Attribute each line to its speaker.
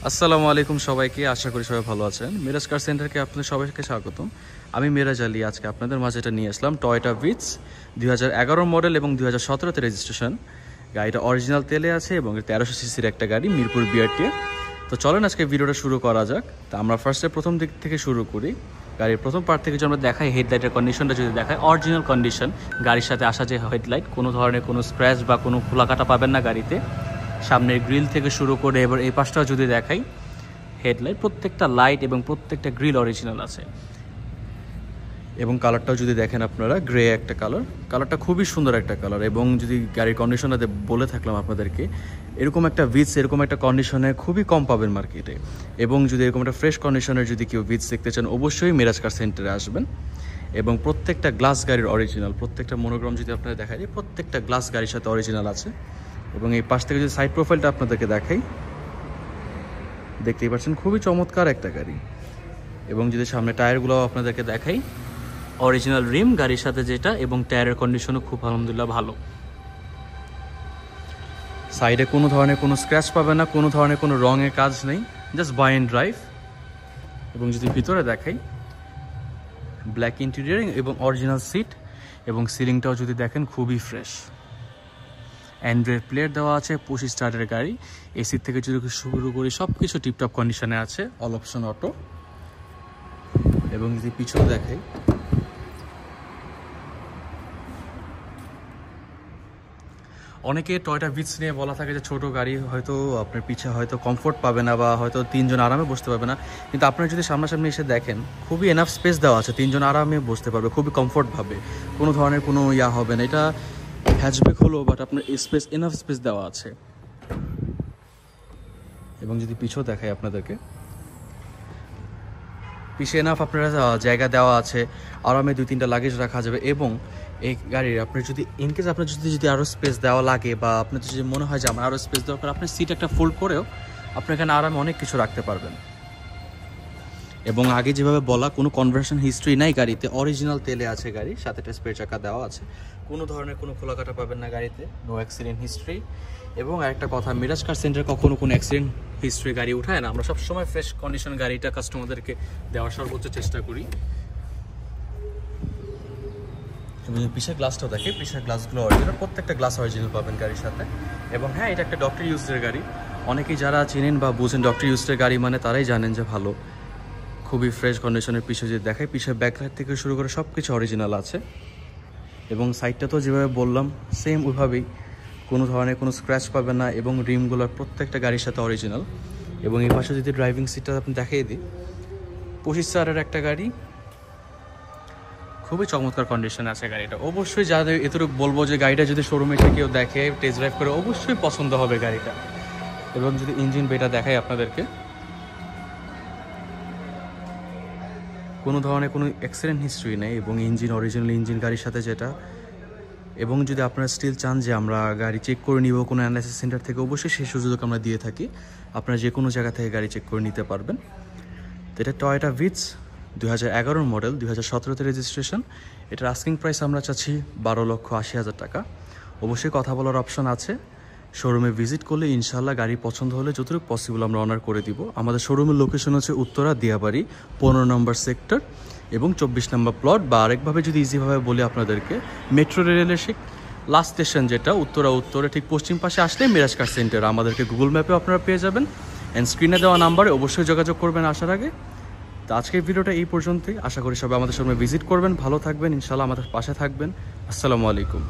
Speaker 1: আসসালামু আলাইকুম সবাইকে, আশা করি সবাই ভালো আছেন। মিরাজ কার সেন্টারকে আপনাদের সবাইকে স্বাগতম। আমি মিরাজ আলী। আজকে আপনাদের মাঝে এটা নিয়ে আসলাম টয়োটা ভিটস 2011 মডেল এবং 2017তে রেজিস্ট্রেশন। গাড়িটা অরিজিনাল তেলে আছে এবং 1300 সিসির একটা গাড়ি, মিরপুর বিআরটি। তো চলেন আজকে ভিডিওটা শুরু করা যাক। তো আমরা ফার্স্টে প্রথম দিক থেকে শুরু করি। গাড়ির প্রথম পার্ট থেকে যদি আমরা দেখাই, হেডলাইটের কন্ডিশনটা যদি দেখাই, অরিজিনাল কন্ডিশন। গাড়ির সাথে আসা যে হেডলাইট, কোনো ধরনের কোনো স্ক্র্যাচ বা কোনো খোলাকাটা পাবেন না গাড়িতে। সামনের গ্রিল থেকে শুরু করে এবার এই পাশটাও যদি দেখাই, হেডলাইট প্রত্যেকটা লাইট এবং প্রত্যেকটা গ্রিল অরিজিনাল আছে। এবং কালারটাও যদি দেখেন আপনারা, গ্রে একটা কালারটা খুবই সুন্দর একটা কালার। এবং যদি গাড়ির কন্ডিশনটাতে বলে থাকলাম আপনাদেরকে, এরকম একটা ভিটস এরকম একটা কন্ডিশনে খুবই কম পাবেন মার্কেটে। এবং যদি এরকম একটা ফ্রেশ কন্ডিশনের যদি কেউ ভিটস দেখতে চান, অবশ্যই মিরাজ কার সেন্টারে আসবেন। এবং প্রত্যেকটা গ্লাস গাড়ির অরিজিনাল, প্রত্যেকটা মনোগ্রাম যদি আপনারা দেখাই, প্রত্যেকটা গ্লাস গাড়ির সাথে অরিজিনাল আছে। এবং এই পাশ থেকে যদি সাইড প্রোফাইলটা আপনাদেরকে দেখাই, দেখতেই পাচ্ছেন খুবই চমৎকার একটা গাড়ি। এবং যদি সামনে টায়ারগুলো আপনাদেরকে দেখাই, অরিজিনাল রিম গাড়ির সাথে যেটা, এবং টায়ারের কন্ডিশনও খুব আলহামদুলিল্লাহ ভালো। সাইডে কোনো ধরনের কোনো স্ক্র্যাচ পাবে না, কোনো ধরনের কোনো রঙের কাজ নেই, জাস্ট বাই অ্যান্ড ড্রাইভ। এবং যদি ভিতরে দেখাই, ব্ল্যাক ইন্টেরিয়র এবং অরিজিনাল সিট, এবং সিলিংটাও যদি দেখেন খুবই ফ্রেশ। অ্যান্ড্রয়েড প্লেয়ার দেওয়া আছে, 25 স্টারের গাড়ি। এসির থেকে যদি শুরু করি সব কিছু টিপটপ কন্ডিশনে আছে, অল অপশন অটো। এবং যদি পিছনে দেখাই, অনেকে টয়োটা ভিটস নিয়ে বলা থাকে যে ছোট গাড়ি, হয়তো আপনার পিছে হয়তো কমফোর্ট পাবে না, বা হয়তো তিনজন আরামে বসতে পারবে না। কিন্তু আপনারা যদি সামনাসামনি এসে দেখেন, খুবই এনাফ স্পেস দেওয়া আছে, তিনজন আরামে বসতে পারবে খুবই কমফোর্টভাবে, কোনো ধরনের কোনো হবে না। এটা হ্যাচব্যাক হলো, বাট আপনার স্পেস এনাফ স্পেস দেওয়া আছে। এবং যদি পিছনে দেখাই আপনাদেরকে, পিছে এনাফ আপনারা জায়গা দেওয়া আছে, আরামে 2-3টা লাগেজ রাখা যাবে। এবং এই গাড়ির আপনার যদি ইনকেস আপনার যদি আরও স্পেস দেওয়া লাগে, বা আপনার যদি মনে হয় যে আমার আরও স্পেস দরকার, আপনার সিট একটা ফোল্ড করেও আপনি এখানে আরামে অনেক কিছু রাখতে পারবেন। এবং আগে যেভাবে বলা, কোনো কনভার্সন হিস্ট্রি নাই গাড়িতে, অরিজিনাল তেলে আছে গাড়ি, সাথে একটা স্পেয়ার চাকা দেওয়া আছে, কোনো ধরনের কোনো খোলাকাটা পাবেন না গাড়িতে, নো অ্যাক্সিডেন্ট হিস্ট্রি। এবং আরেকটা কথা, মিরাজ কার সেন্টার কখনো কোনো অ্যাক্সিডেন্ট হিস্ট্রি গাড়ি উঠায় না। আমরা সবসময় ফ্রেশ কন্ডিশন গাড়িটা কাস্টমারদেরকে দেওয়ার সর্বোচ্চ চেষ্টা করি। এবং পিছের গ্লাসটাও দেখে, পিছের গ্লাসগুলো অরিজিনাল, প্রত্যেকটা গ্লাস অরিজিনাল পাবেন গাড়ির সাথে। এবং হ্যাঁ, এটা একটা ডক্টর ইউজের গাড়ি। অনেকেই যারা চিনেন বা বুঝেন ডক্টর ইউজের গাড়ি মানে, তারাই জানেন যে ভালো, খুবই ফ্রেশ কন্ডিশনের। পিছিয়ে যদি দেখায়, পিছিয়ে ব্যাকলাইট থেকে শুরু করে সব কিছু অরিজিনাল আছে। এবং সাইডটা তো যেভাবে বললাম সেম ওইভাবেই, কোনো ধরনের কোনো স্ক্র্যাচ পাবে না। এবং রিমগুলোর প্রত্যেকটা গাড়ির সাথে অরিজিনাল। এবং এই পাশে যদি ড্রাইভিং সিটটা আপনি দেখিয়ে দিই, 25 স্টারের একটা গাড়ি, খুবই চমৎকার কন্ডিশনে আছে গাড়িটা। অবশ্যই যাদের এতটুকু বলবো যে গাড়িটা যদি শোরুমে এসে কেউ দেখে, টেস্ট ড্রাইভ করে, অবশ্যই পছন্দ হবে গাড়িটা। এবং যদি ইঞ্জিন বেটা দেখাই আপনাদেরকে, কোনো ধরনের কোনো অ্যাক্সিডেন্ট হিস্ট্রি নেই। এবং ইঞ্জিন অরিজিনাল ইঞ্জিন গাড়ির সাথে যেটা। এবং যদি আপনারা স্টিল চান যে আমরা গাড়ি চেক করে নিব কোনো অ্যানালাইসিস সেন্টার থেকে, অবশ্যই সেই সুযোগ আমরা দিয়ে থাকি। আপনারা যে কোনো জায়গা থেকে গাড়ি চেক করে নিতে পারবেন। তো এটা টয়োটা ভিটস 2011 মডেল, 2017তে রেজিস্ট্রেশন। এটার আস্কিং প্রাইস আমরা চাচ্ছি 12,80,000 টাকা। অবশ্যই কথা বলার অপশন আছে। শোরুমে ভিজিট করলে ইনশাল্লাহ গাড়ি পছন্দ হলে যতটুকু পসিবল আমরা অনার করে দিব। আমাদের শোরুমের লোকেশন হচ্ছে উত্তরা, দিয়াবাড়ি, 15 নম্বর সেক্টর এবং 24 নম্বর প্লট। বা আরেকভাবে যদি ইজিভাবে বলি আপনাদেরকে, মেট্রো রেলের ঠিক লাস্ট স্টেশন যেটা উত্তরে ঠিক পশ্চিম পাশে আসলে মিরাজ কার সেন্টার, আমাদেরকে গুগল ম্যাপে আপনারা পেয়ে যাবেন। অ্যান্ড স্ক্রিনে দেওয়া নাম্বারে অবশ্যই যোগাযোগ করবেন আসার আগে। তো আজকের ভিডিওটা এই পর্যন্তই। আশা করি সবাই আমাদের শোরুমে ভিজিট করবেন, ভালো থাকবেন, ইনশাল্লাহ আমাদের পাশে থাকবেন। আসসালামু আলাইকুম।